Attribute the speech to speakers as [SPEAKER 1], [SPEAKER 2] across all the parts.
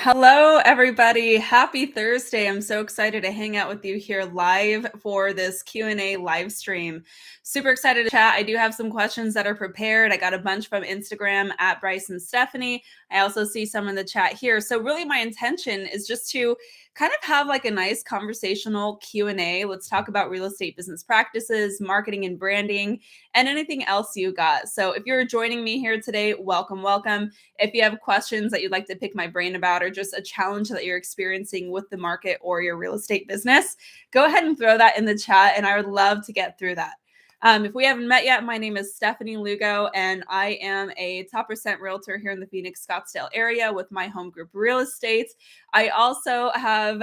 [SPEAKER 1] Hello, everybody. Happy Thursday. I'm so excited to hang out with you here live for this Q&A live stream. Super excited to chat. I do have some questions that are prepared. I got a bunch from Instagram at Bryce and Stephanie. I also see some in the chat here. So really my intention is just to kind of have like a nice conversational Q&A. Let's talk about real estate business practices, marketing and branding, and anything else you got. So if you're joining me here today, welcome, welcome. If you have questions that you'd like to pick my brain about or just a challenge that you're experiencing with the market or your real estate business, go ahead and throw that in the chat, and I would love to get through that. If we haven't met yet, my name is Stefanie Lugo, and I am a top percent realtor here in the Phoenix Scottsdale area with my home group real estate. I also have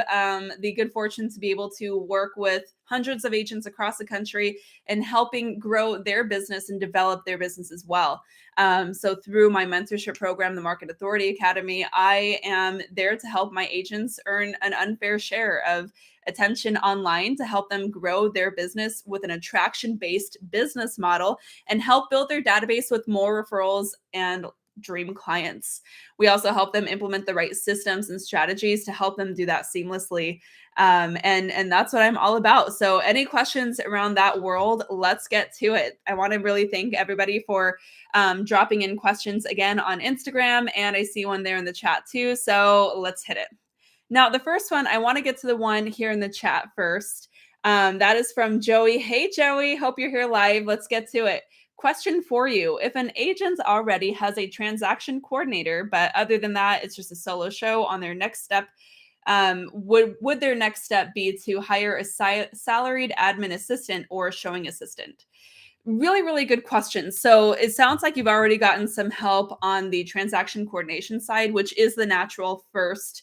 [SPEAKER 1] the good fortune to be able to work with hundreds of agents across the country and helping grow their business and develop their business as well. So through my mentorship program, the Market Authority Academy, I am there to help my agents earn an unfair share of attention online to help them grow their business with an attraction-based business model and help build their database with more referrals and dream clients. We also help them implement the right systems and strategies to help them do that seamlessly. And that's what I'm all about. So any questions around that world, let's get to it. I want to really thank everybody for dropping in questions again on Instagram. And I see one there in the chat too. So let's hit it. Now, the first one, I want to get to the one here in the chat first. That is from Joey. Hey, Joey, hope you're here live. Let's get to it. Question for you. If an agent already has a transaction coordinator, but other than that, it's just a solo show on their next step, would their next step be to hire a salaried admin assistant or showing assistant? Really, really good question. So it sounds like you've already gotten some help on the transaction coordination side, which is the natural first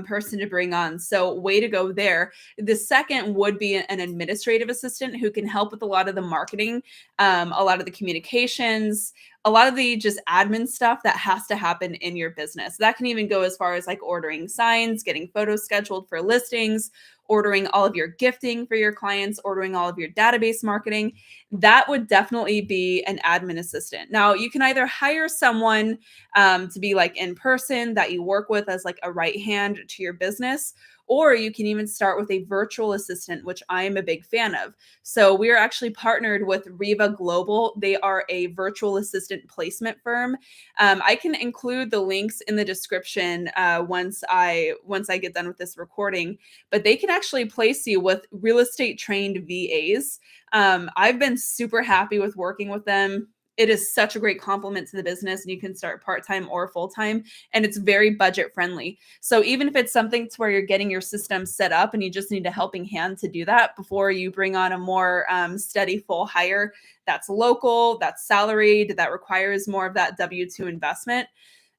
[SPEAKER 1] person to bring on. So way to go there. The second would be an administrative assistant who can help with a lot of the marketing, a lot of the communications, a lot of the just admin stuff that has to happen in your business. That can even go as far as like ordering signs, getting photos scheduled for listings, ordering all of your gifting for your clients, ordering all of your database marketing. That would definitely be an admin assistant. Now, you can either hire someone to be like in person that you work with as like a right hand to your business, or you can even start with a virtual assistant, which I'm a big fan of. So we are actually partnered with Riva Global. They are a virtual assistant placement firm. I can include the links in the description once I get done with this recording, but they can actually place you with real estate trained VAs. I've been super happy with working with them. It is such a great complement to the business, and you can start part-time or full-time, and it's very budget friendly. So even if it's something to where you're getting your system set up and you just need a helping hand to do that before you bring on a more steady full hire that's local, that's salaried, that requires more of that W-2 investment,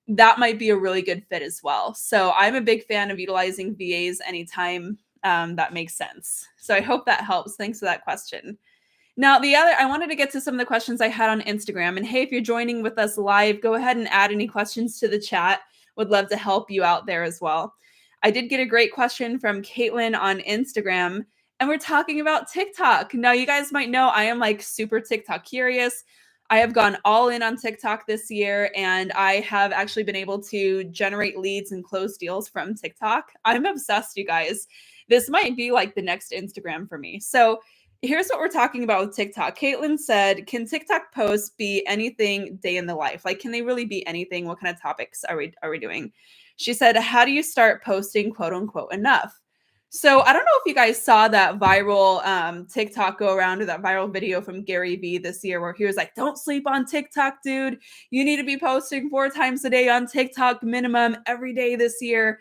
[SPEAKER 1] that might be a really good fit as well. So I'm a big fan of utilizing VAs anytime that makes sense. So I hope that helps. Thanks for that question. Now, I wanted to get to some of the questions I had on Instagram. And hey, if you're joining with us live, go ahead and add any questions to the chat. Would love to help you out there as well. I did get a great question from Caitlin on Instagram, and we're talking about TikTok. Now, you guys might know I am like super TikTok curious. I have gone all in on TikTok this year, and I have actually been able to generate leads and close deals from TikTok. I'm obsessed, you guys. This might be like the next Instagram for me. So here's what we're talking about with TikTok. Caitlin said, can TikTok posts be anything day in the life? Like, can they really be anything? What kind of topics are we doing? She said, how do you start posting quote unquote enough? So I don't know if you guys saw that viral TikTok go around, or that viral video from Gary Vee this year where he was like, don't sleep on TikTok, dude. You need to be posting 4 times a day on TikTok minimum every day this year.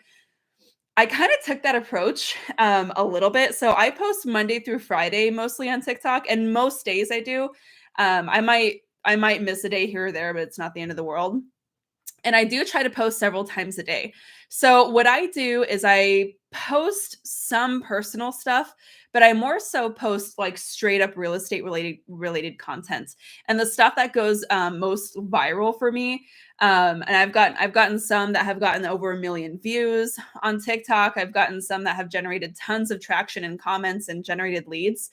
[SPEAKER 1] I kind of took that approach a little bit. So I post Monday through Friday, mostly on TikTok, and most days I do. I might miss a day here or there, but it's not the end of the world. And I do try to post several times a day. So what I do is I post some personal stuff, but I more so post like straight up real estate related content. And the stuff that goes most viral for me, and I've gotten some that have gotten over 1 million views on TikTok. I've gotten some that have generated tons of traction and comments and generated leads.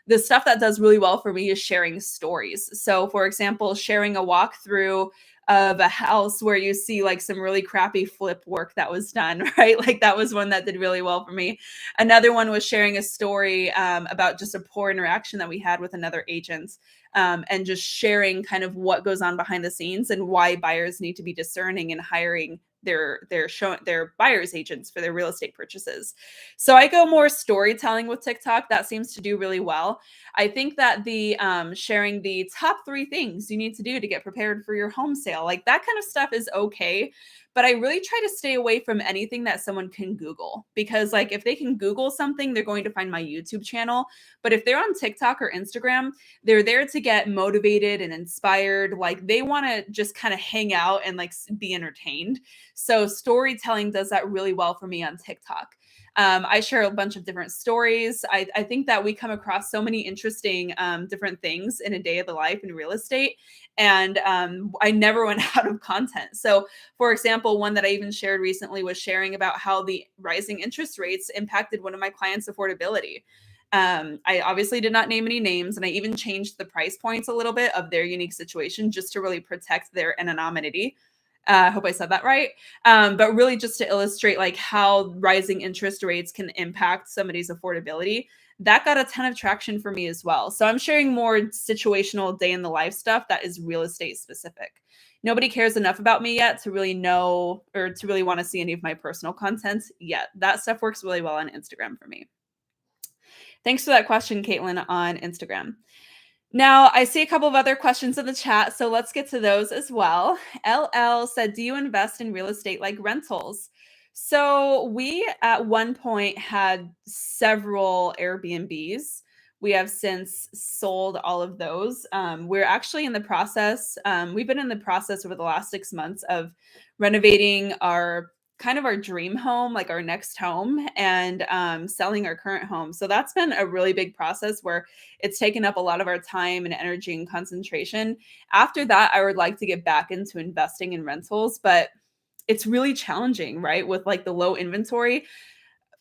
[SPEAKER 1] The stuff that does really well for me is sharing stories. So for example, sharing a walkthrough of a house where you see like some really crappy flip work that was done, right? Like that was one that did really well for me. Another one was sharing a story about just a poor interaction that we had with another agent, and just sharing kind of what goes on behind the scenes and why buyers need to be discerning in hiring their buyers agents for their real estate purchases. So I go more storytelling with TikTok. That seems to do really well. I think that the sharing the top 3 things you need to do to get prepared for your home sale, like that kind of stuff is okay. But I really try to stay away from anything that someone can Google, because like if they can Google something, they're going to find my YouTube channel. But if they're on TikTok or Instagram, they're there to get motivated and inspired. Like they want to just kind of hang out and like be entertained. So storytelling does that really well for me on TikTok. I share a bunch of different stories. I think that we come across so many interesting different things in a day of the life in real estate. And I never went out of content. So, for example, one that I even shared recently was sharing about how the rising interest rates impacted one of my clients' affordability. I obviously did not name any names, and I even changed the price points a little bit of their unique situation just to really protect their anonymity. I hope I said that right. But really just to illustrate like how rising interest rates can impact somebody's affordability. That got a ton of traction for me as well. So I'm sharing more situational day in the life stuff that is real estate specific. Nobody cares enough about me yet to really know or to really want to see any of my personal content yet. That stuff works really well on Instagram for me. Thanks for that question, Caitlin, on Instagram. Now, I see a couple of other questions in the chat, so let's get to those as well. LL said, do you invest in real estate like rentals? So we at one point had several Airbnbs. We have since sold all of those. We're actually in the process. We've been in the process over the last 6 months of renovating our dream home, like our next home, and selling our current home. So that's been a really big process where it's taken up a lot of our time and energy and concentration. After that, I would like to get back into investing in rentals, but it's really challenging, right? With like the low inventory,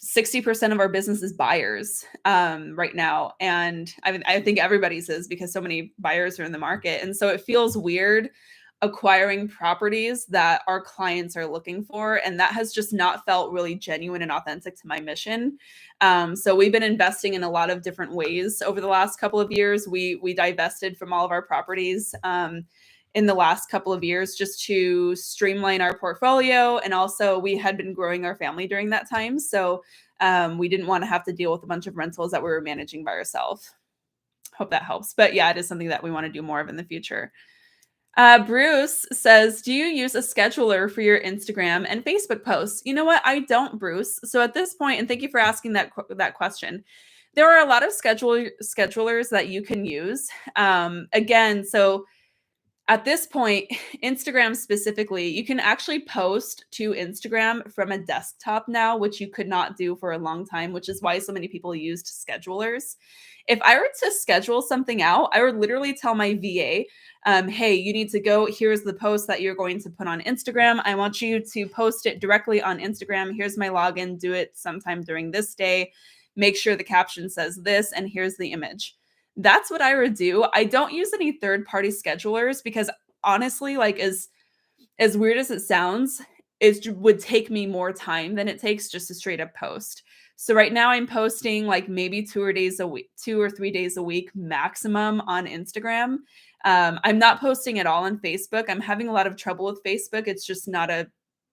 [SPEAKER 1] 60% of our business is buyers right now. And I think everybody's is, because so many buyers are in the market. And so it feels weird acquiring properties that our clients are looking for. And that has just not felt really genuine and authentic to my mission. So we've been investing in a lot of different ways over the last couple of years. We divested from all of our properties in the last couple of years just to streamline our portfolio. And also we had been growing our family during that time. So we didn't want to have to deal with a bunch of rentals that we were managing by ourselves. Hope that helps. But yeah, it is something that we want to do more of in the future. Bruce says, do you use a scheduler for your Instagram and Facebook posts? You know what? I don't, Bruce. So at this point, and thank you for asking that question, there are a lot of schedulers that you can use. Again, so at this point, Instagram specifically, you can actually post to Instagram from a desktop now, which you could not do for a long time, which is why so many people used schedulers. If I were to schedule something out, I would literally tell my VA, hey, you need to go. Here's the post that you're going to put on Instagram. I want you to post it directly on Instagram. Here's my login. Do it sometime during this day. Make sure the caption says this, and here's the image. That's what I would do. I don't use any third-party schedulers because honestly, like as weird as it sounds, it would take me more time than it takes just to straight up post. So right now I'm posting like maybe 2 or 3 days a week maximum on Instagram. I'm not posting at all on Facebook. I'm having a lot of trouble with Facebook. It's just not a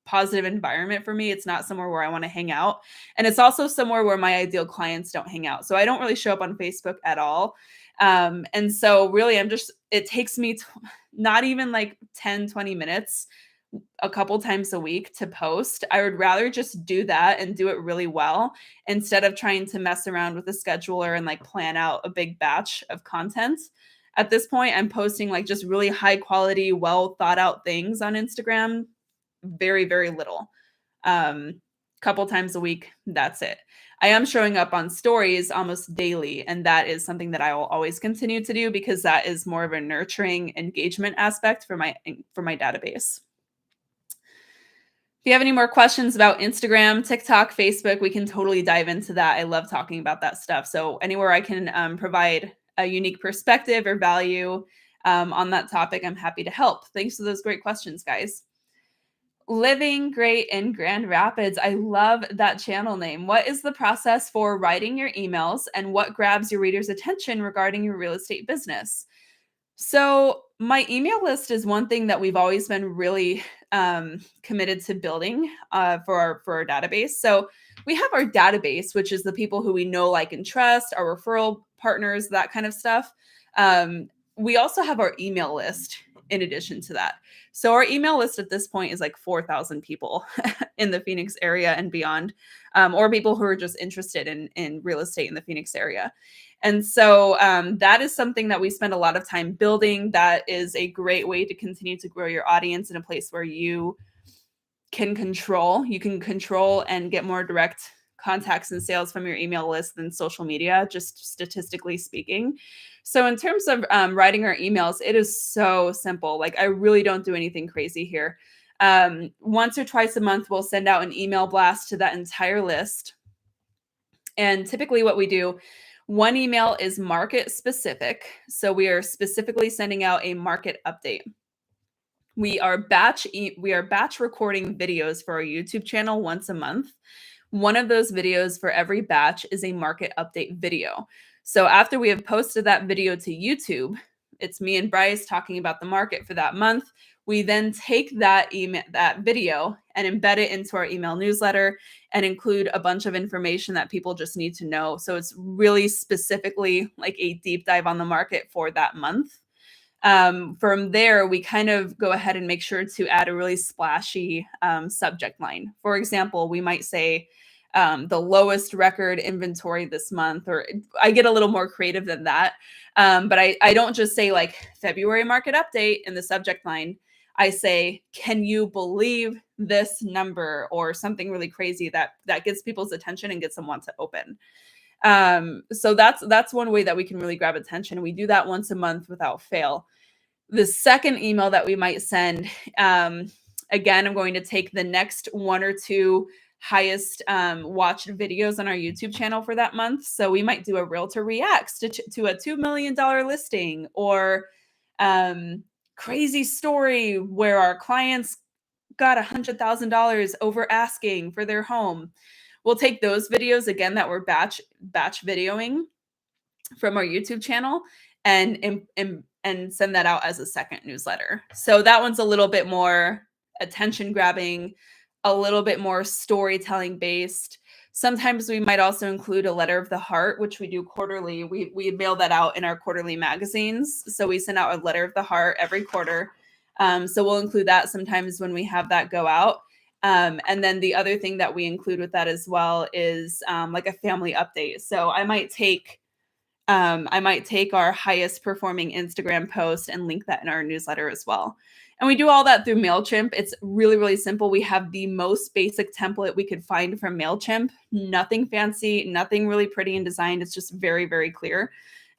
[SPEAKER 1] positive environment for me. It's not somewhere where I want to hang out. And it's also somewhere where my ideal clients don't hang out. So I don't really show up on Facebook at all. And so really it takes me not even like 10, 20 minutes a couple times a week to post. I would rather just do that and do it really well instead of trying to mess around with a scheduler and like plan out a big batch of content. At this point, I'm posting like just really high quality, well thought out things on Instagram. Very, very little. Couple times a week. That's it. I am showing up on stories almost daily, and that is something that I will always continue to do because that is more of a nurturing engagement aspect for my database. If you have any more questions about Instagram, TikTok, Facebook, we can totally dive into that. I love talking about that stuff. So anywhere I can provide a unique perspective or value, on that topic, I'm happy to help. Thanks for those great questions, guys. Living Great in Grand Rapids. I love that channel name. What is the process for writing your emails and what grabs your readers' attention regarding your real estate business? So, my email list is one thing that we've always been really committed to building for our database. So, we have our database, which is the people who we know, like, and trust, our referral partners, that kind of stuff. We also have our email list in addition to that. So, our email list at this point is like 4,000 people in the Phoenix area and beyond, or people who are just interested in real estate in the Phoenix area. And so that is something that we spend a lot of time building. That is a great way to continue to grow your audience in a place where you can control. You can control and get more direct contacts and sales from your email list than social media, just statistically speaking. So in terms of writing our emails, it is so simple. Like, I really don't do anything crazy here. Once or twice a month, we'll send out an email blast to that entire list. And typically what we do, one email is market specific. So we are specifically sending out a market update. We are batch recording videos for our YouTube channel once a month. One of those videos for every batch is a market update video. So after we have posted that video to YouTube, it's me and Bryce talking about the market for that month. We then take that video and embed it into our email newsletter and include a bunch of information that people just need to know. So it's really specifically like a deep dive on the market for that month. From there, we kind of go ahead and make sure to add a really splashy subject line. For example, we might say the lowest record inventory this month, or I get a little more creative than that. But I don't just say like February market update in the subject line. I say, can you believe this number, or something really crazy that gets people's attention and gets them want to open. So that's one way that we can really grab attention. We do that once a month without fail. The second email that we might send, again, I'm going to take the next one or two highest watched videos on our YouTube channel for that month. So we might do a realtor reacts to a $2 million listing, or crazy story where our clients got $100,000 over asking for their home. We'll take those videos again that we're batch videoing from our YouTube channel and send that out as a second newsletter. So that one's a little bit more attention grabbing, a little bit more storytelling based. Sometimes we might also include a letter of the heart, which we do quarterly. We mail that out in our quarterly magazines. So we send out a letter of the heart every quarter. So we'll include that sometimes when we have that go out. And then the other thing that we include with that as well is like a family update. So I might take our highest performing Instagram post and link that in our newsletter as well. And we do all that through MailChimp. It's really, really simple. We have the most basic template we could find from MailChimp. Nothing fancy, nothing really pretty in design. It's just very, very clear.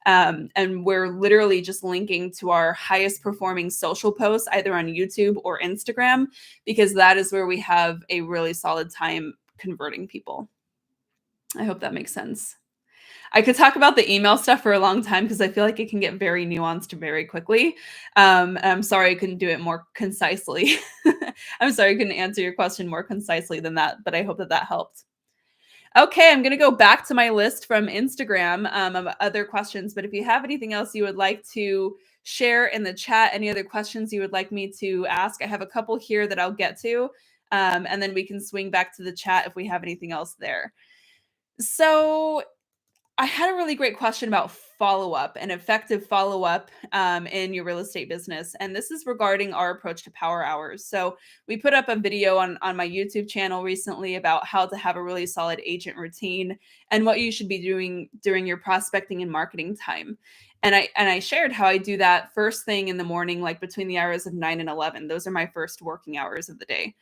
[SPEAKER 1] And we're literally just linking to our highest performing social posts, either on YouTube or Instagram, because that is where we have a really solid time converting people. I hope that makes sense. I could talk about the email stuff for a long time because I feel like it can get very nuanced very quickly. I'm sorry I couldn't do it more concisely. I'm sorry I couldn't answer your question more concisely than that, but I hope that helped. Okay, I'm going to go back to my list from Instagram of other questions, but if you have anything else you would like to share in the chat, any other questions you would like me to ask, I have a couple here that I'll get to, and then we can swing back to the chat if we have anything else there. So I had a really great question about follow-up and effective follow-up in your real estate business. And this is regarding our approach to power hours. So we put up a video on my YouTube channel recently about how to have a really solid agent routine and what you should be doing during your prospecting and marketing time. And I shared how I do that first thing in the morning, like between the hours of 9 and 11. Those are my first working hours of the day.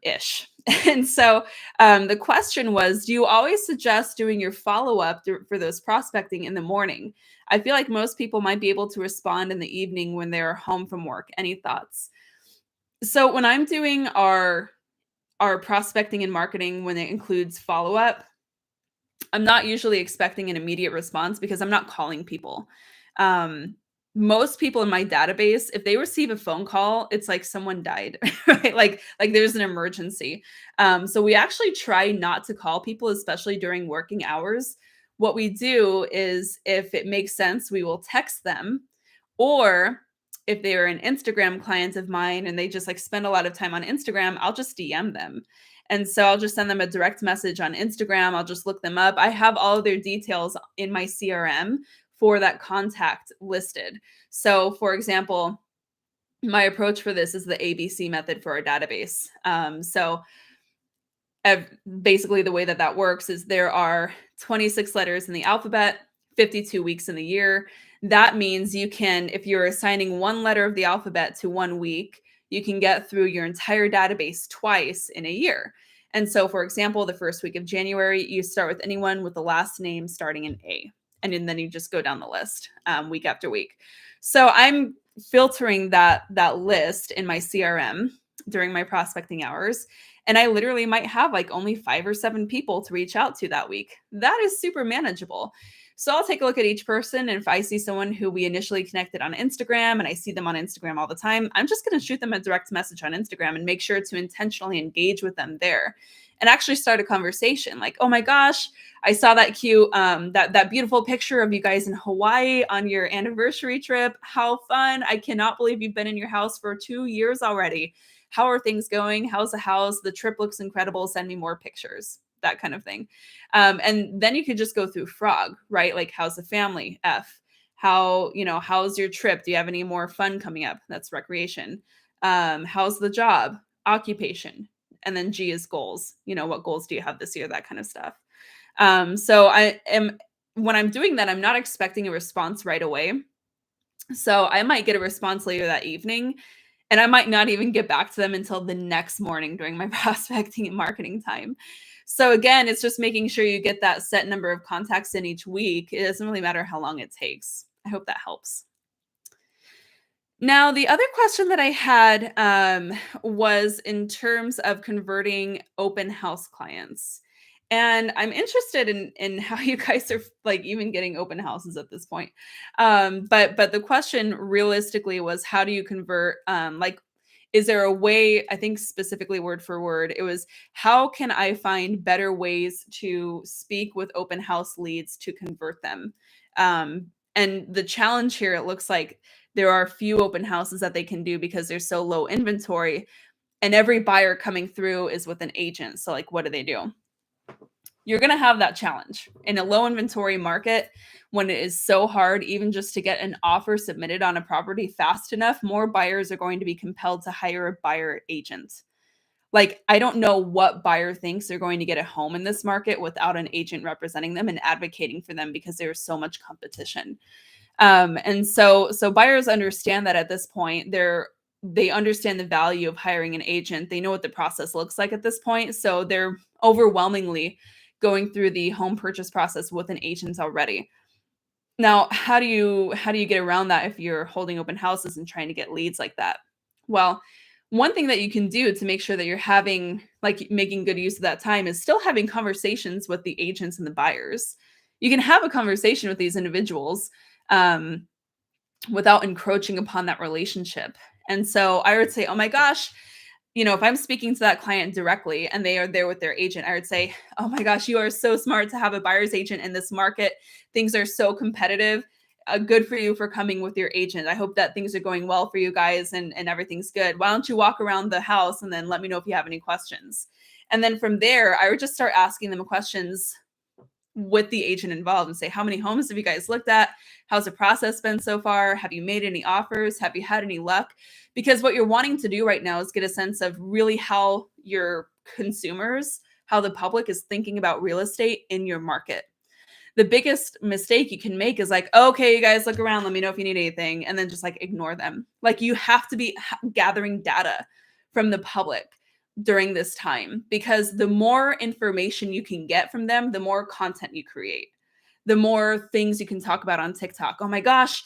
[SPEAKER 1] Ish. And so the question was, do you always suggest doing your follow-up for those prospecting in the morning? I feel like most people might be able to respond in the evening when they're home from work. Any thoughts? So when I'm doing our prospecting and marketing, when it includes follow-up, I'm not usually expecting an immediate response because I'm not calling people. most people in my database, if they receive a phone call, it's like someone died, right? Like there's an emergency. So we actually try not to call people, especially during working hours. What we do is, if it makes sense, we will text them, or if they are an Instagram client of mine and they just like spend a lot of time on Instagram, I'll just DM them. And so I'll just send them a direct message on Instagram. I'll just look them up. I have all of their details in my CRM for that contact listed. So, for example, my approach for this is the ABC method for our database. Basically, the way that that works is there are 26 letters in the alphabet, 52 weeks in the year. That means you can, if you're assigning one letter of the alphabet to one week, you can get through your entire database twice in a year. And so, for example, the first week of January, you start with anyone with the last name starting in A. And then you just go down the list week after week. So I'm filtering that list in my CRM during my prospecting hours. And I literally might have like only 5 or 7 people to reach out to that week. That is super manageable. So I'll take a look at each person. And if I see someone who we initially connected on Instagram and I see them on Instagram all the time, I'm just going to shoot them a direct message on Instagram and make sure to intentionally engage with them there and actually start a conversation. Like, oh my gosh, I saw that cute, that beautiful picture of you guys in Hawaii on your anniversary trip. How fun. I cannot believe you've been in your house for 2 years already. How are things going? How's the house? The trip looks incredible. Send me more pictures, that kind of thing. And then you could just go through frog, right? Like, how's the family? F. How's your trip? Do you have any more fun coming up? That's recreation. How's the job? Occupation. And then G is goals. What goals do you have this year? That kind of stuff. So when I'm doing that, I'm not expecting a response right away. So I might get a response later that evening, and I might not even get back to them until the next morning during my prospecting and marketing time. So again, it's just making sure you get that set number of contacts in each week. It doesn't really matter how long it takes. I hope that helps. Now, the other question that I had was in terms of converting open house clients. And I'm interested in how you guys are like even getting open houses at this point. But the question realistically was, how do you convert? Is there a way? I think specifically word for word, it was, how can I find better ways to speak with open house leads to convert them? And the challenge here, it looks like there are few open houses that they can do because there's so low inventory, and every buyer coming through is with an agent. So like, what do? You're going to have that challenge in a low inventory market when it is so hard, even just to get an offer submitted on a property fast enough. More buyers are going to be compelled to hire a buyer agent. Like, I don't know what buyer thinks they're going to get a home in this market without an agent representing them and advocating for them, because there's so much competition. And so buyers understand that at this point, they understand the value of hiring an agent. They know what the process looks like at this point. So they're overwhelmingly going through the home purchase process with an agent already. Now, how do you get around that if you're holding open houses and trying to get leads like that? Well, one thing that you can do to make sure that you're making good use of that time is still having conversations with the agents and the buyers. You can have a conversation with these individuals without encroaching upon that relationship. And so I would say, oh my gosh, if I'm speaking to that client directly and they are there with their agent, I would say, oh my gosh, you are so smart to have a buyer's agent in this market. Things are so competitive. Good for you for coming with your agent. I hope that things are going well for you guys and everything's good. Why don't you walk around the house and then let me know if you have any questions? And then from there, I would just start asking them questions with the agent involved and say, how many homes have you guys looked at? How's the process been so far? Have you made any offers? Have you had any luck? Because what you're wanting to do right now is get a sense of really how your consumers, how the public is thinking about real estate in your market. The biggest mistake you can make is like, okay, you guys look around, let me know if you need anything, and then just like ignore them. Like, you have to be gathering data from the public during this time, because the more information you can get from them, the more content you create, the more things you can talk about on TikTok. Oh my gosh,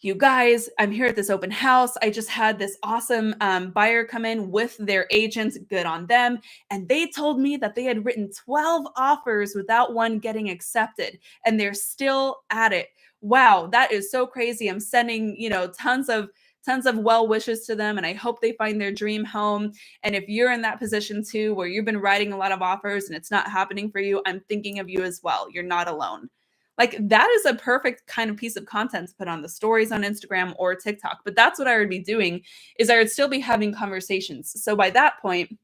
[SPEAKER 1] you guys, I'm here at this open house. I just had this awesome buyer come in with their agents. Good on them. And they told me that they had written 12 offers without one getting accepted, and they're still at it. wow, that is so crazy. I'm sending, tons of well wishes to them, and I hope they find their dream home. And if you're in that position too, where you've been writing a lot of offers and it's not happening for you, I'm thinking of you as well. You're not alone. Like, that is a perfect kind of piece of content to put on the stories on Instagram or TikTok. But that's what I would be doing, is I would still be having conversations. So by that point,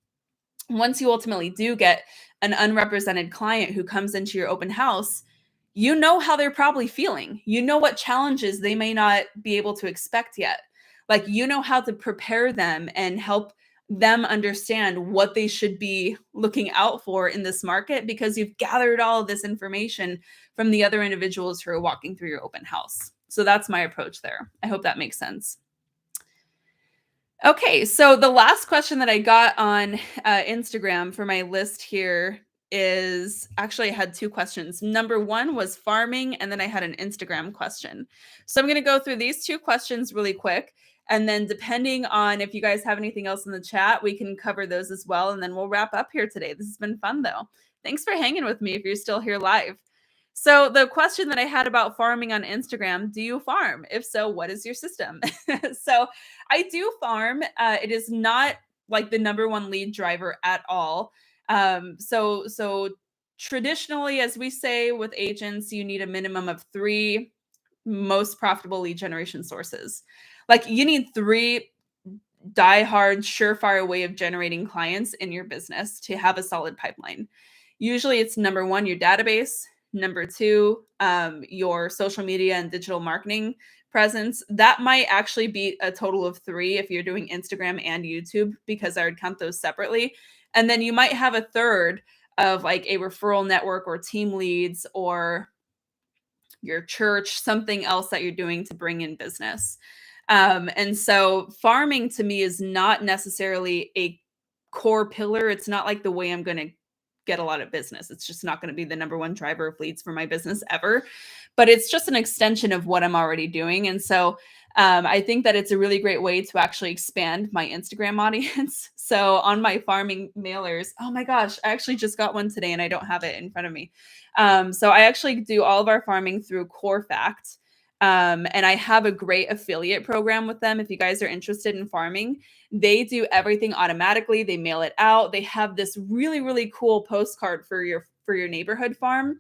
[SPEAKER 1] once you ultimately do get an unrepresented client who comes into your open house, you know how they're probably feeling. You know what challenges they may not be able to expect yet. Like, you know how to prepare them and help them understand what they should be looking out for in this market, because you've gathered all of this information from the other individuals who are walking through your open house. So that's my approach there. I hope that makes sense. Okay, so the last question that I got on Instagram for my list here is, actually, I had two questions. Number one was farming, and then I had an Instagram question. So I'm going to go through these two questions really quick. And then, depending on if you guys have anything else in the chat, we can cover those as well. And then we'll wrap up here today. This has been fun, though. Thanks for hanging with me if you're still here live. So the question that I had about farming on Instagram, do you farm? If so, what is your system? So I do farm. It is not like the number one lead driver at all. So traditionally, as we say with agents, you need a minimum of 3 most profitable lead generation sources. Like, you need 3 die-hard, surefire way of generating clients in your business to have a solid pipeline. Usually it's number 1, your database. Number 2, your social media and digital marketing presence. That might actually be a total of 3 if you're doing Instagram and YouTube, because I would count those separately. And then you might have a third of like a referral network or team leads or your church, something else that you're doing to bring in business. And so farming to me is not necessarily a core pillar. It's not like the way I'm going to get a lot of business. It's just not going to be the number one driver of leads for my business ever. But it's just an extension of what I'm already doing. And so I think that it's a really great way to actually expand my Instagram audience. So on my farming mailers, oh my gosh, I actually just got one today and I don't have it in front of me. So I actually do all of our farming through CoreFact. And I have a great affiliate program with them. If you guys are interested in farming, they do everything automatically. They mail it out. They have this really, really cool postcard for your neighborhood farm,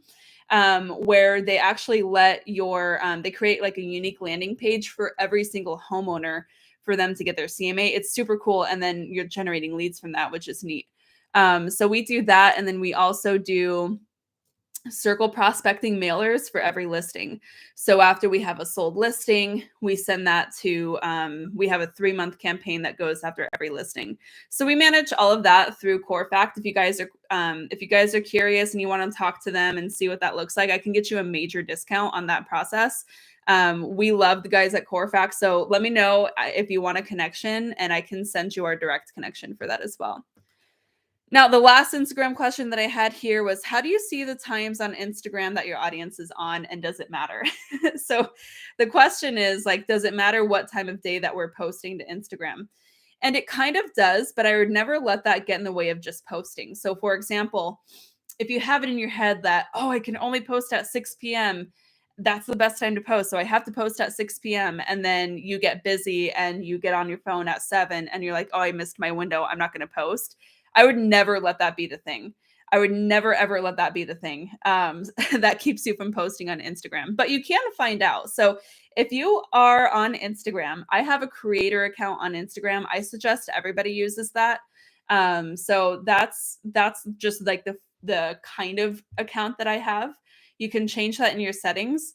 [SPEAKER 1] where they actually let your, they create like a unique landing page for every single homeowner for them to get their CMA. It's super cool. And then you're generating leads from that, which is neat. So we do that. And then we also do circle prospecting mailers for every listing. So after we have a sold listing, we send that to, we have a 3-month campaign that goes after every listing. So we manage all of that through CoreFact. If you guys are curious and you want to talk to them and see what that looks like, I can get you a major discount on that process. We love the guys at CoreFact. So let me know if you want a connection, and I can send you our direct connection for that as well. Now, the last Instagram question that I had here was, how do you see the times on Instagram that your audience is on, and does it matter? So the question is, like, does it matter what time of day that we're posting to Instagram? And it kind of does, but I would never let that get in the way of just posting. So for example, if you have it in your head that, oh, I can only post at 6 p.m., that's the best time to post. So I have to post at 6 p.m. And then you get busy and you get on your phone at 7 and you're like, oh, I missed my window, I'm not going to post. I would never let that be the thing. I would never, ever let that be the thing that keeps you from posting on Instagram. But you can find out. So if you are on Instagram, I have a creator account on Instagram. I suggest everybody uses that. So that's just like the kind of account that I have. You can change that in your settings.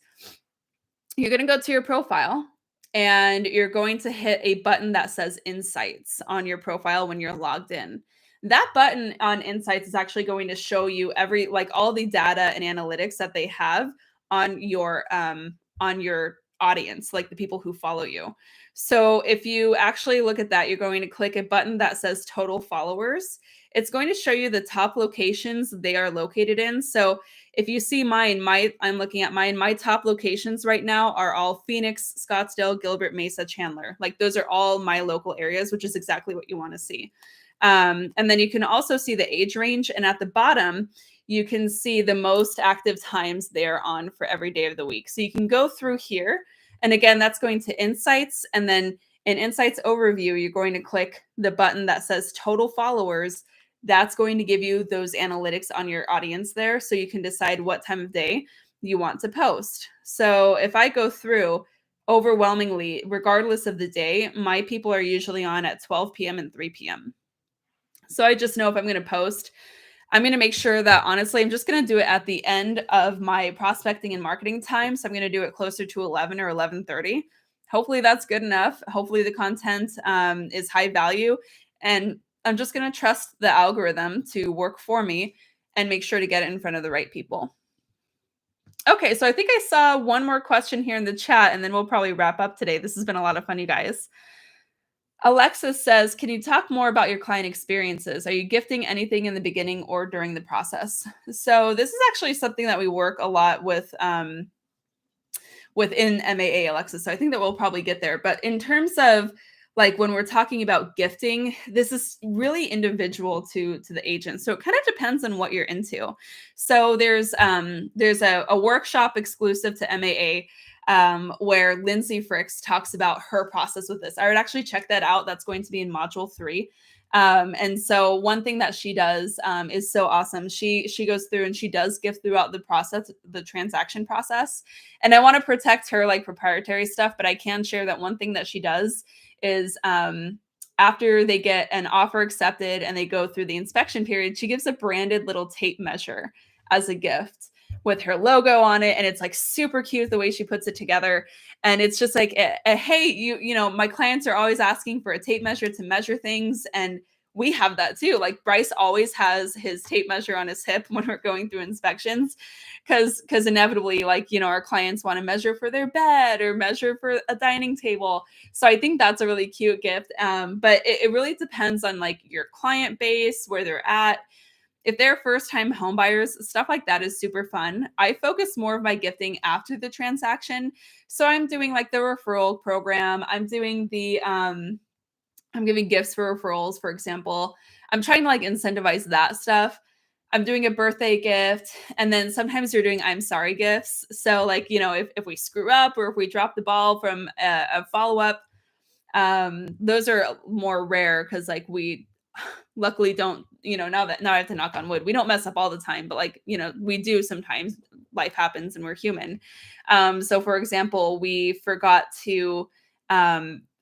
[SPEAKER 1] You're going to go to your profile, and you're going to hit a button that says Insights on your profile when you're logged in. That button on Insights is actually going to show you all the data and analytics that they have on your audience, like the people who follow you. So if you actually look at that, you're going to click a button that says Total Followers. It's going to show you the top locations they are located in. So if you see mine, I'm looking at mine. My top locations right now are all Phoenix, Scottsdale, Gilbert, Mesa, Chandler. Like, those are all my local areas, which is exactly what you want to see. And then you can also see the age range. And at the bottom, you can see the most active times they're on for every day of the week. So you can go through here. And again, that's going to Insights. And then in Insights Overview, you're going to click the button that says Total Followers. That's going to give you those analytics on your audience there, so you can decide what time of day you want to post. So if I go through, overwhelmingly, regardless of the day, my people are usually on at 12 p.m. and 3 p.m. So I just know if I'm going to post, I'm going to make sure that, honestly, I'm just going to do it at the end of my prospecting and marketing time. So I'm going to do it closer to 11 or 11:30. Hopefully that's good enough. Hopefully the content is high value. And I'm just going to trust the algorithm to work for me and make sure to get it in front of the right people. Okay, so I think I saw one more question here in the chat, and then we'll probably wrap up today. This has been a lot of fun, you guys. Alexis says, can you talk more about your client experiences? Are you gifting anything in the beginning or during the process? So this is actually something that we work a lot with within MAA, Alexis. So I think that we'll probably get there. But in terms of like when we're talking about gifting, this is really individual to the agent. So it kind of depends on what you're into. So there's a workshop exclusive to MAA where Lindsay Fricks talks about her process with this. I would actually check that out. That's going to be in module 3. And so one thing that she does is so awesome. She goes through and she does gift throughout the process, the transaction process. And I want to protect her like proprietary stuff, but I can share that one thing that she does is after they get an offer accepted and they go through the inspection period, she gives a branded little tape measure as a gift with her logo on it. And it's like super cute the way she puts it together. And it's just like, hey, you know, my clients are always asking for a tape measure to measure things. And we have that too. Like Bryce always has his tape measure on his hip when we're going through inspections, because inevitably, like, you know, our clients want to measure for their bed or measure for a dining table. So I think that's a really cute gift. But it really depends on like your client base, where they're at. If they're first-time home buyers, stuff like that is super fun. I focus more of my gifting after the transaction. So I'm doing like the referral program. I'm doing I'm giving gifts for referrals, for example. I'm trying to like incentivize that stuff. I'm doing a birthday gift. And then sometimes you're doing I'm sorry gifts. So like, you know, if we screw up or if we drop the ball from a follow-up, those are more rare because like we luckily don't, you know, now I have to knock on wood, we don't mess up all the time, but like, you know, we do sometimes. Life happens and we're human. So for example, we forgot to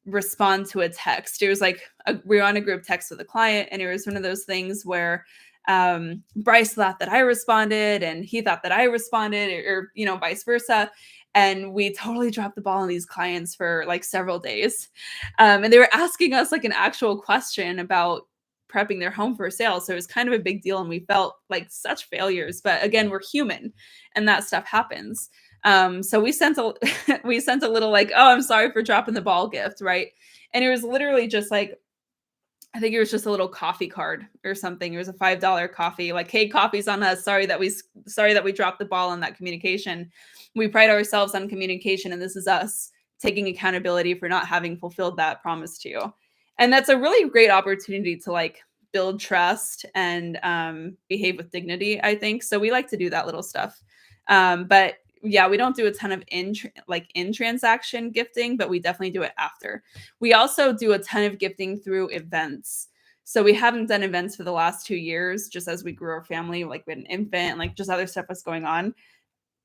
[SPEAKER 1] respond to a text. It was like we were on a group text with a client, and it was one of those things where Bryce thought that I responded and he thought that I responded, or you know, vice versa. And we totally dropped the ball on these clients for like several days. And they were asking us like an actual question about prepping their home for a sale. So it was kind of a big deal. And we felt like such failures. But again, we're human and that stuff happens. So we sent a we sent a little like, oh, I'm sorry for dropping the ball gift, right? And it was literally just like, I think it was just a little coffee card or something. It was a $5 coffee, like, hey, coffee's on us. Sorry that we dropped the ball on that communication. We pride ourselves on communication, and this is us taking accountability for not having fulfilled that promise to you. And that's a really great opportunity to like build trust and behave with dignity, I think. So we like to do that little stuff. But yeah, we don't do a ton of in transaction gifting, but we definitely do it after. We also do a ton of gifting through events. So we haven't done events for the last 2 years, just as we grew our family, like we had an infant and like just other stuff was going on,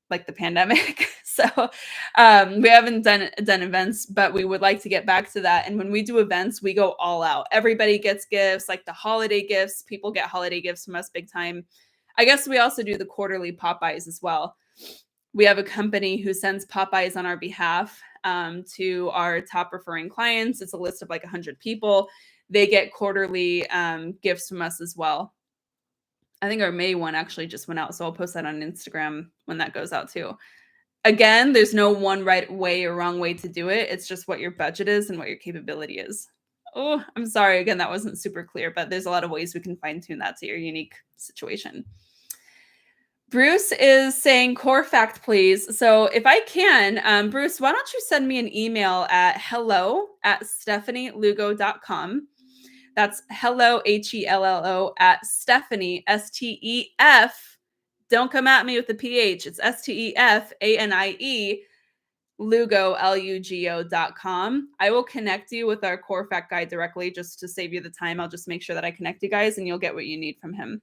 [SPEAKER 1] like the pandemic. So we haven't done events, but we would like to get back to that. And when we do events, we go all out. Everybody gets gifts, like the holiday gifts. People get holiday gifts from us big time. I guess we also do the quarterly Popeyes as well. We have a company who sends Popeyes on our behalf to our top referring clients. It's a list of like 100 people. They get quarterly gifts from us as well. I think our May one actually just went out, so I'll post that on Instagram when that goes out too. Again, there's no one right way or wrong way to do it. It's just what your budget is and what your capability is. Oh, I'm sorry. Again, that wasn't super clear, but there's a lot of ways we can fine tune that to your unique situation. Bruce is saying core fact, please. So if I can, Bruce, why don't you send me an email at hello@stefanielugo.com. That's hello, HELLO, at Stefanie, STEFANIE, Don't come at me with the PH. It's Stefanie Lugo, Lugo.com. I will connect you with our core fact guy directly just to save you the time. I'll just make sure that I connect you guys and you'll get what you need from him.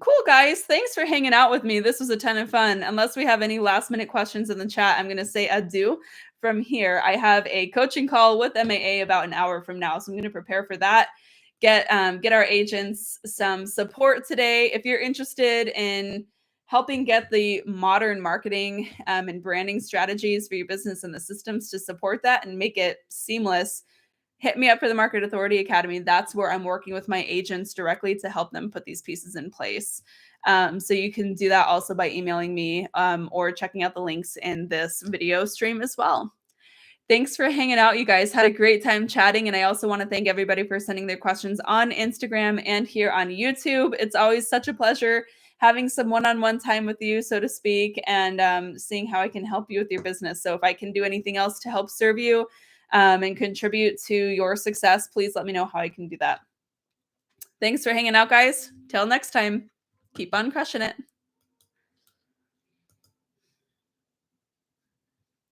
[SPEAKER 1] Cool, guys. Thanks for hanging out with me. This was a ton of fun. Unless we have any last minute questions in the chat, I'm going to say adieu from here. I have a coaching call with MAA about an hour from now, so I'm going to prepare for that. Get our agents some support today. If you're interested in helping get the modern marketing and branding strategies for your business and the systems to support that and make it seamless, hit me up for the Market Authority Academy. That's where I'm working with my agents directly to help them put these pieces in place. So you can do that also by emailing me or checking out the links in this video stream as well. Thanks for hanging out, you guys. Had a great time chatting. And I also want to thank everybody for sending their questions on Instagram and here on YouTube. It's always such a pleasure having some one-on-one time with you, so to speak, and seeing how I can help you with your business. So if I can do anything else to help serve you and contribute to your success, please let me know how I can do that. Thanks for hanging out, guys. Till next time, keep on crushing it.